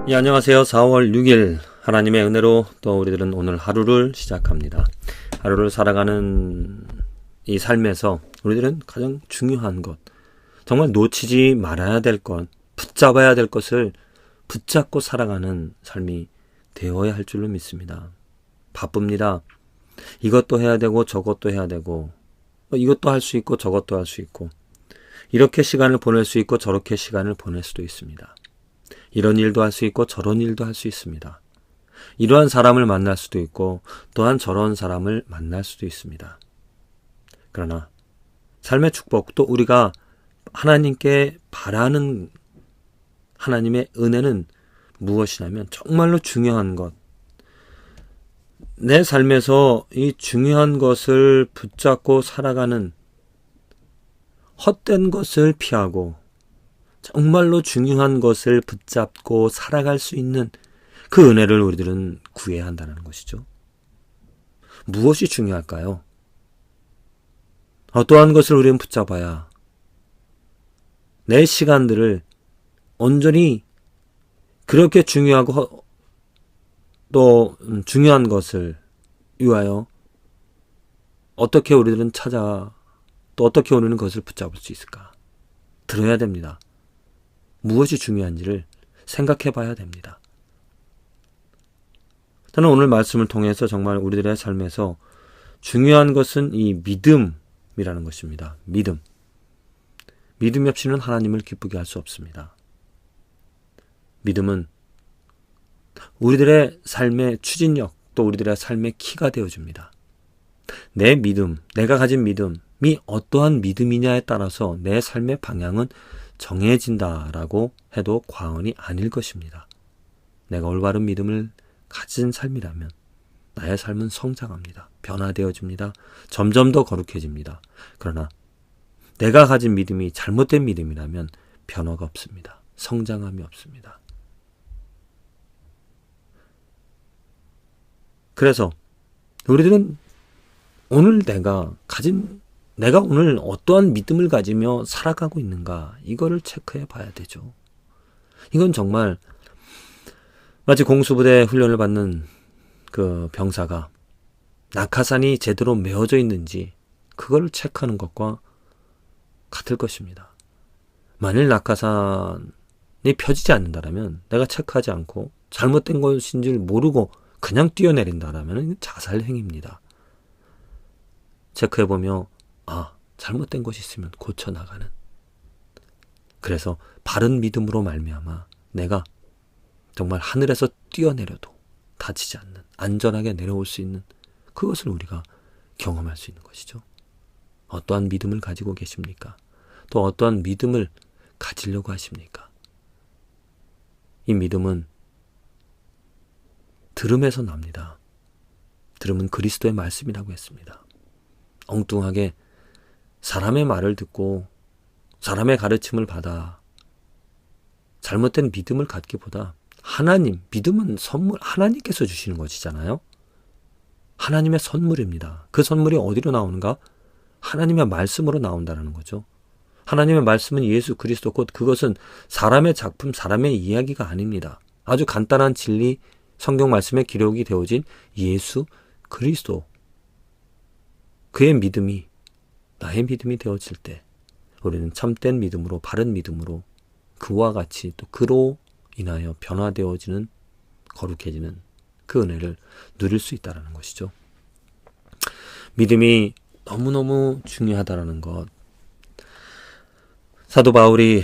예, 안녕하세요. 4월 6일 하나님의 은혜로 또 우리들은 오늘 하루를 시작합니다. 하루를 살아가는 이 삶에서 우리들은 가장 중요한 것, 정말 놓치지 말아야 될 것, 붙잡아야 될 것을 붙잡고 살아가는 삶이 되어야 할 줄로 믿습니다. 바쁩니다. 이것도 해야 되고 저것도 해야 되고 이것도 할 수 있고 저것도 할 수 있고 이렇게 시간을 보낼 수 있고 저렇게 시간을 보낼 수도 있습니다. 이런 일도 할 수 있고 저런 일도 할 수 있습니다. 이러한 사람을 만날 수도 있고 또한 저런 사람을 만날 수도 있습니다. 그러나 삶의 축복, 또 우리가 하나님께 바라는 하나님의 은혜는 무엇이냐면 정말로 중요한 것, 내 삶에서 이 중요한 것을 붙잡고 살아가는, 헛된 것을 피하고 정말로 중요한 것을 붙잡고 살아갈 수 있는 그 은혜를 우리들은 구해야 한다는 것이죠. 무엇이 중요할까요? 어떠한 것을 우리는 붙잡아야 내 시간들을 온전히 그렇게 중요하고 또 중요한 것을 위하여 어떻게 우리들은 찾아 또 어떻게 우리는 그것을 붙잡을 수 있을까? 들어야 됩니다. 무엇이 중요한지를 생각해 봐야 됩니다. 저는 오늘 말씀을 통해서 정말 우리들의 삶에서 중요한 것은 이 믿음이라는 것입니다. 믿음. 믿음이 없이는 하나님을 기쁘게 할 수 없습니다. 믿음은 우리들의 삶의 추진력, 또 우리들의 삶의 키가 되어줍니다. 내 믿음, 내가 가진 믿음이 어떠한 믿음이냐에 따라서 내 삶의 방향은 정해진다라고 해도 과언이 아닐 것입니다. 내가 올바른 믿음을 가진 삶이라면 나의 삶은 성장합니다. 변화되어집니다. 점점 더 거룩해집니다. 그러나 내가 가진 믿음이 잘못된 믿음이라면 변화가 없습니다. 성장함이 없습니다. 그래서 우리들은 오늘 내가 오늘 어떠한 믿음을 가지며 살아가고 있는가, 이거를 체크해 봐야 되죠. 이건 정말 마치 공수부대 훈련을 받는 그 병사가 낙하산이 제대로 메어져 있는지 그걸 체크하는 것과 같을 것입니다. 만일 낙하산이 펴지지 않는다면, 내가 체크하지 않고 잘못된 것인 줄 모르고 그냥 뛰어내린다면 자살 행위입니다. 체크해보며 잘못된 것이 있으면 고쳐나가는, 그래서 바른 믿음으로 말미암아 내가 정말 하늘에서 뛰어내려도 다치지 않는, 안전하게 내려올 수 있는 그것을 우리가 경험할 수 있는 것이죠. 어떠한 믿음을 가지고 계십니까? 또 어떠한 믿음을 가지려고 하십니까? 이 믿음은 들음에서 납니다. 들음은 그리스도의 말씀이라고 했습니다. 엉뚱하게 사람의 말을 듣고 사람의 가르침을 받아 잘못된 믿음을 갖기보다 믿음은 선물, 하나님께서 주시는 것이잖아요. 하나님의 선물입니다. 그 선물이 어디로 나오는가? 하나님의 말씀으로 나온다는 거죠. 하나님의 말씀은 예수 그리스도, 곧 그것은 사람의 작품, 사람의 이야기가 아닙니다. 아주 간단한 진리, 성경 말씀에 기록이 되어진 예수 그리스도, 그의 믿음이 나의 믿음이 되어질 때 우리는 참된 믿음으로, 바른 믿음으로 그와 같이 또 그로 인하여 변화되어지는, 거룩해지는 그 은혜를 누릴 수 있다는 것이죠. 믿음이 너무너무 중요하다는 것, 사도 바울이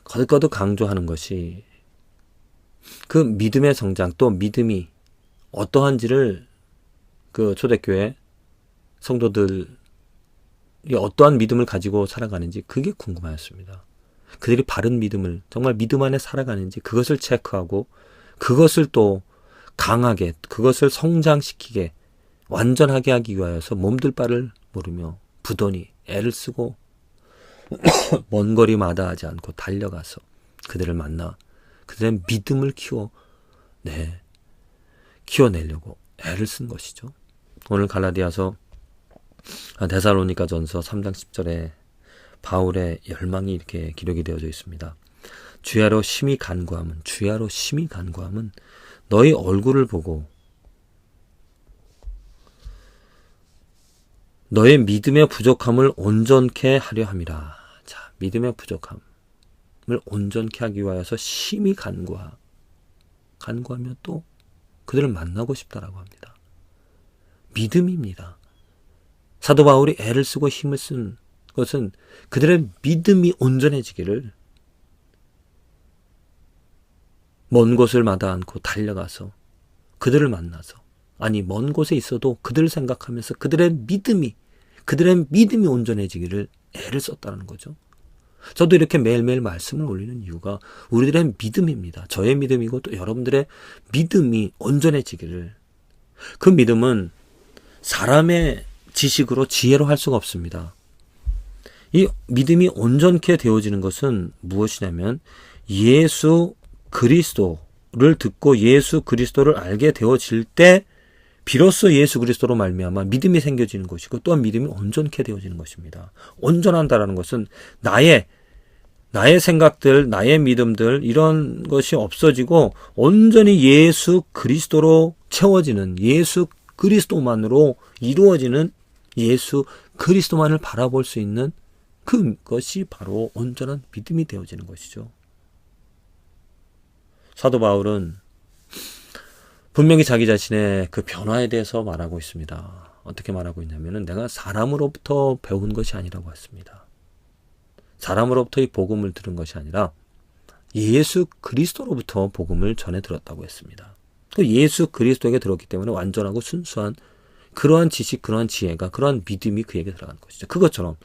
거듭거듭 강조하는 것이 그 믿음의 성장, 또 믿음이 어떠한지를 그 초대교회 성도들이 어떠한 믿음을 가지고 살아가는지 그게 궁금하였습니다. 그들이 바른 믿음을, 정말 믿음 안에 살아가는지 그것을 체크하고 그것을 또 강하게, 그것을 성장시키게, 완전하게 하기 위하여서 몸둘 바를 모르며 부단히 애를 쓰고 먼 거리 마다하지 않고 달려가서 그들을 만나 그들의 믿음을 키워내려고 애를 쓴 것이죠. 오늘 갈라디아서 데살로니가전서 3장 10절에 바울의 열망이 이렇게 기록이 되어져 있습니다. 주야로 심히 간구함은 너희 얼굴을 보고 너의 믿음의 부족함을 온전케 하려 함이라. 자, 믿음의 부족함을 온전케 하기 위하여서 심히 간구하며 또 그들을 만나고 싶다라고 합니다. 믿음입니다. 사도 바울이 애를 쓰고 힘을 쓴 것은 그들의 믿음이 온전해지기를, 먼 곳을 마다 않고 달려가서 그들을 만나서, 아니 먼 곳에 있어도 그들을 생각하면서 그들의 믿음이 온전해지기를 애를 썼다는 거죠. 저도 이렇게 매일매일 말씀을 올리는 이유가 우리들의 믿음입니다. 저의 믿음이고 또 여러분들의 믿음이 온전해지기를. 그 믿음은 사람의 지식으로 지혜로 할 수가 없습니다. 이 믿음이 온전케 되어지는 것은 무엇이냐면 예수 그리스도를 듣고 예수 그리스도를 알게 되어질 때 비로소 예수 그리스도로 말미암아 믿음이 생겨지는 것이고, 또한 믿음이 온전케 되어지는 것입니다. 온전한다라는 것은 나의 생각들, 나의 믿음들 이런 것이 없어지고 온전히 예수 그리스도로 채워지는, 예수 그리스도만으로 이루어지는, 예수 그리스도만을 바라볼 수 있는 그것이 바로 온전한 믿음이 되어지는 것이죠. 사도 바울은 분명히 자기 자신의 그 변화에 대해서 말하고 있습니다. 어떻게 말하고 있냐면은 내가 사람으로부터 배운 것이 아니라고 했습니다. 사람으로부터 이 복음을 들은 것이 아니라 예수 그리스도로부터 복음을 전해 들었다고 했습니다. 그 예수 그리스도에게 들었기 때문에 완전하고 순수한 그러한 지식, 그러한 지혜가, 그러한 믿음이 그에게 들어간 것이죠. 그것처럼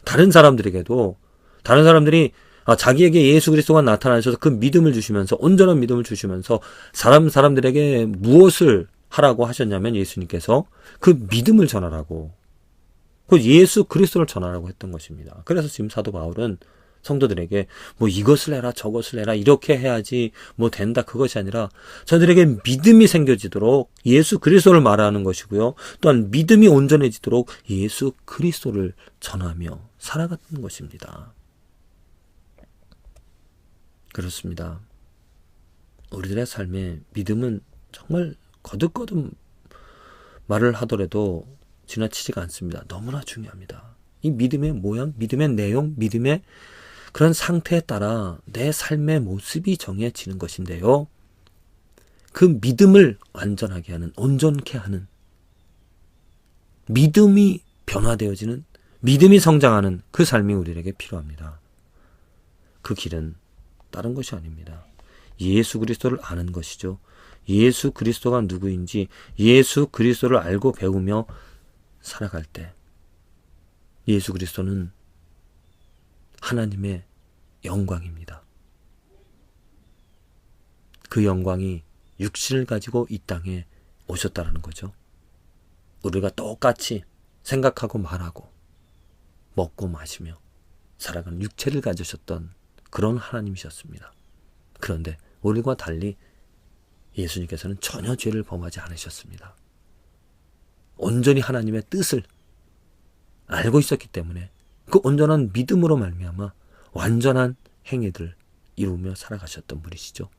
다른 사람들이 자기에게 예수 그리스도가 나타나셔서 그 믿음을 주시면서, 온전한 믿음을 주시면서 사람들에게 무엇을 하라고 하셨냐면 예수님께서 그 믿음을 전하라고, 그 예수 그리스도를 전하라고 했던 것입니다. 그래서 지금 사도 바울은 성도들에게 뭐 이것을 해라 저것을 해라 이렇게 해야지 뭐 된다 그것이 아니라 저들에게 믿음이 생겨지도록 예수 그리스도를 말하는 것이고요. 또한 믿음이 온전해지도록 예수 그리스도를 전하며 살아가는 것입니다. 그렇습니다. 우리들의 삶에 믿음은 정말 거듭거듭 말을 하더라도 지나치지가 않습니다. 너무나 중요합니다. 이 믿음의 모양, 믿음의 내용, 믿음의 그런 상태에 따라 내 삶의 모습이 정해지는 것인데요. 그 믿음을 완전하게 하는, 온전케 하는, 믿음이 변화되어지는, 믿음이 성장하는 그 삶이 우리에게 필요합니다. 그 길은 다른 것이 아닙니다. 예수 그리스도를 아는 것이죠. 예수 그리스도가 누구인지 예수 그리스도를 알고 배우며 살아갈 때 예수 그리스도는 하나님의 영광입니다. 그 영광이 육신을 가지고 이 땅에 오셨다는 거죠. 우리가 똑같이 생각하고 말하고 먹고 마시며 살아가는 육체를 가지셨던 그런 하나님이셨습니다. 그런데 우리와 달리 예수님께서는 전혀 죄를 범하지 않으셨습니다. 온전히 하나님의 뜻을 알고 있었기 때문에 그 온전한 믿음으로 말미암아 완전한 행위들을 이루며 살아가셨던 분이시죠.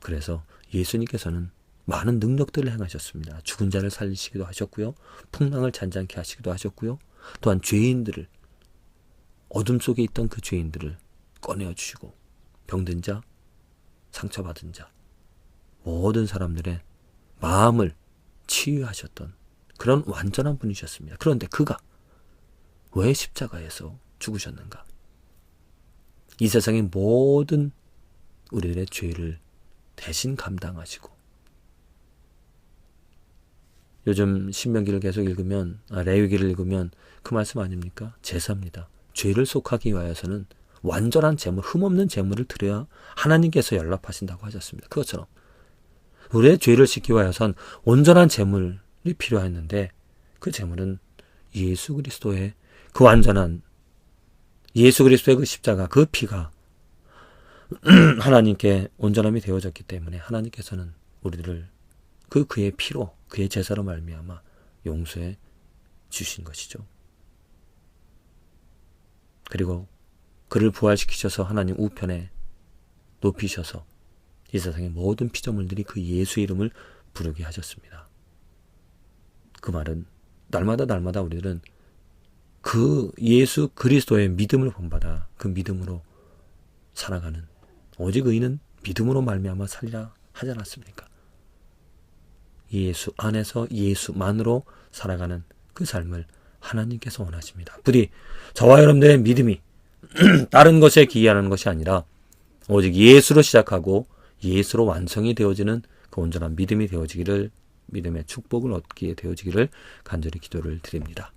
그래서 예수님께서는 많은 능력들을 행하셨습니다. 죽은 자를 살리시기도 하셨고요. 풍랑을 잔잔케 하시기도 하셨고요. 또한 죄인들을, 어둠 속에 있던 그 죄인들을 꺼내어 주시고, 병든 자, 상처받은 자, 모든 사람들의 마음을 치유하셨던 그런 완전한 분이셨습니다. 그런데 그가 왜 십자가에서 죽으셨는가? 이 세상의 모든 우리들의 죄를 대신 감당하시고, 요즘 신명기를 계속 읽으면, 레위기를 읽으면 그 말씀 아닙니까? 제사입니다. 죄를 속하기 위하여서는 완전한 제물, 흠없는 제물을 드려야 하나님께서 연락하신다고 하셨습니다. 그것처럼 우리의 죄를 씻기 위하여선 온전한 제물이 필요했는데 그 제물은 예수 그리스도의 그 완전한, 예수 그리스도의 그 십자가, 그 피가 하나님께 온전함이 되어졌기 때문에 하나님께서는 우리들을 그의 피로, 그의 제사로 말미암아 용서해 주신 것이죠. 그리고 그를 부활시키셔서 하나님 우편에 높이셔서 이 세상의 모든 피조물들이 그 예수 이름을 부르게 하셨습니다. 그 말은 날마다 우리들은 그 예수 그리스도의 믿음을 본받아 그 믿음으로 살아가는, 오직 의인은 믿음으로 말미암아 살리라 하지 않았습니까? 예수 안에서 예수만으로 살아가는 그 삶을 하나님께서 원하십니다. 부디 저와 여러분들의 믿음이 다른 것에 기이하는 것이 아니라 오직 예수로 시작하고 예수로 완성이 되어지는 그 온전한 믿음이 되어지기를, 믿음의 축복을 얻게 되어지기를 간절히 기도를 드립니다.